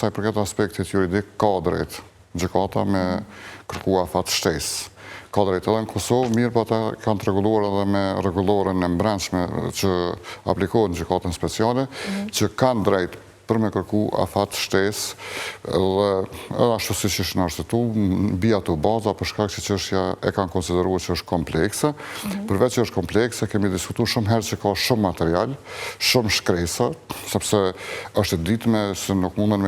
sa i përket aspektit juridik, ka drejt gjykata me kërkua fat shtesë. Ka drejt edhe në Kosovë, mirë po ata kanë të rregulluar edhe me rregulloren e brendshme që aplikohen në gjykatën speciale, që kanë drejt për me kërku afat shtesë dhe edhe ashtu si që është në arshtu, bia të baza për shkak që çështja e kanë konsideruar që është komplekse. Përveç që është komplekse, kemi diskutuar shumë herë që ka shumë material, shumë shkresa, sepse është e ditme se nuk munden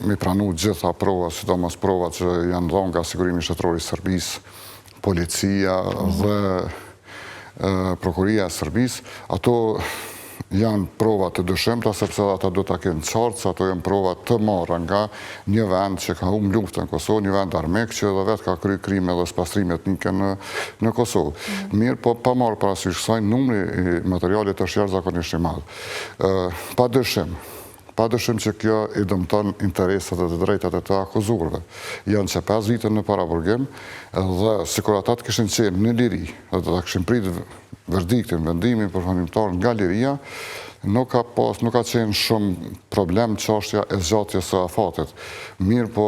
me pranu gjitha prova, sidomos prova që janë dhënë nga Sigurimi Shtetëror i Serbisë, policia dhe prokuria e Serbisë. Ato janë prova të dëshemta, sepse ata do ta kenë qartë se ato janë prova të marra nga një vend që ka humbur luftën në Kosovë, një vend armik që edhe vetë ka kryer krime dhe spastrime etnike në Kosovë. Mirë, po pa marrë parasysh kësaj, numri i materialit është jashtëzakonisht i madh. Pa dëshim që kjo i dëmton interesat dhe të drejtat e të akuzuarve. Janë që 5 vite në paraburgim dhe sikur ata të kishin qenë në liri dhe të kishin pritur verdiktin, vendimin përfundimtar nga liria, nuk ka qenë shumë problem çështja e zgjatjes së afatit. Mirë po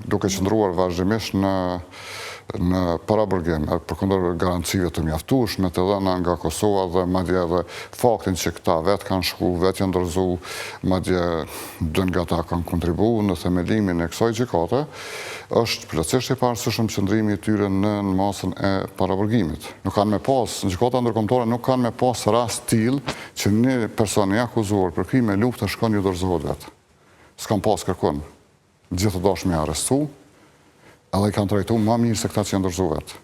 duke qëndruar vazhdimisht në paraburgim, përkundër garancive të mjaftueshme të dhëna nga Kosova dhe madje edhe faktin që këta vetë kanë shku, vetë janë dorëzu, madje dën nga ta kanë kontribuar në themelimin e kësaj gjykate, është plotësisht i pavarësishëm qëndrimi i tyre në masën e paraburgimit. Nuk kanë me pas, në gjykata ndërkombëtare nuk kanë me pas rast tillë që një person i akuzuar për krime lufte shkon ju dorëzohet vetë. S'kan pas kërkon. Gjithë dashmi arrestu, edhe i kanë trajtu ma mirë se këta që janë dorëzu vetë.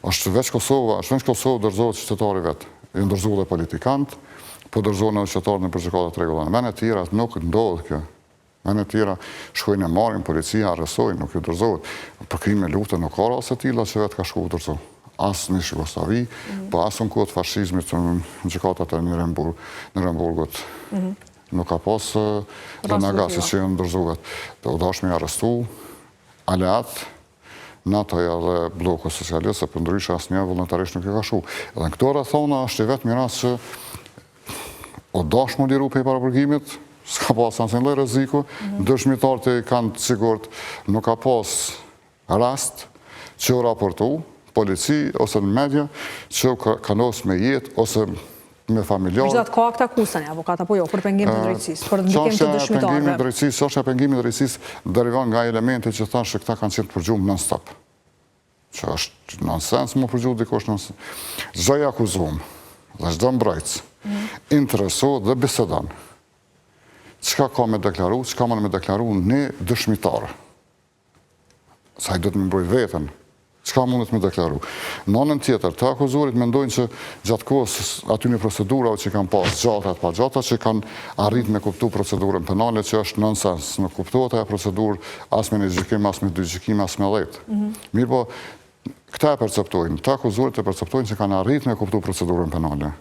Është veç Kosovë dorëzohet qytetari vetë. Janë dorëzu dhe politikantë, po dorëzohen edhe qytetarë në gjykata të rregulla. Në vende të tjera nuk ndodh kjo. Në vende të tjera shkojnë e marrin, policia arrestojnë, nuk ju dorëzohet. Për krime lufte nuk ka raste të tilla që vetë ka shkuar dorëzu. As në Jugosllavi, po as në kohët fashizmit në gjykatat e Nuremburgut. Nuk ka pas renegasi që janë dorëzu vetë. U dashmi arrestu, aleat, NATO-ja dhe bloku socialist, se për ndryshe asnjë vullnetarisht nuk i ka shku. Edhe në këto rrethona është i vetmi rast që o dashmë liru pe i paraburgimit, s'ka pas asnjë lloj rreziku, dëshmitarët e kanë të sigurt, nuk ka pas rast që u raportu polici ose në media që kanos me jetë ose me familjarë. Gjithat ka akta kusani, avokat, apo jo, për pengim të drejtësisë, për ndikim të dëshmitarëve. Çështja e pengimit të drejtësisë derivan nga elemente që thashë që këta kanë qenë të përgjumë non-stop. Që është nonsens më përgjumë dikosh nonsens. Çdo i akuzuar dhe çdo mbrojtës interesohet dhe bisedon. Çka ka me deklaru, çka ka me deklaru një dëshmitar. Sa i do të më mbrojt veten. Çka mundet me deklaru. Në anën tjetër, të akuzuarit mendojnë që gjatë kohës aty procedurave që kanë pas gjata pa gjata, që kanë arrit me kuptu procedurën penale, që është nonsens. Nuk kuptohet ajo procedurë as me një gjykim, as me 2 gjykime, as me 10. Mirë po, këta e perceptojnë, të akuzuarit e perceptojnë që kanë arrit me kuptu procedurën penale.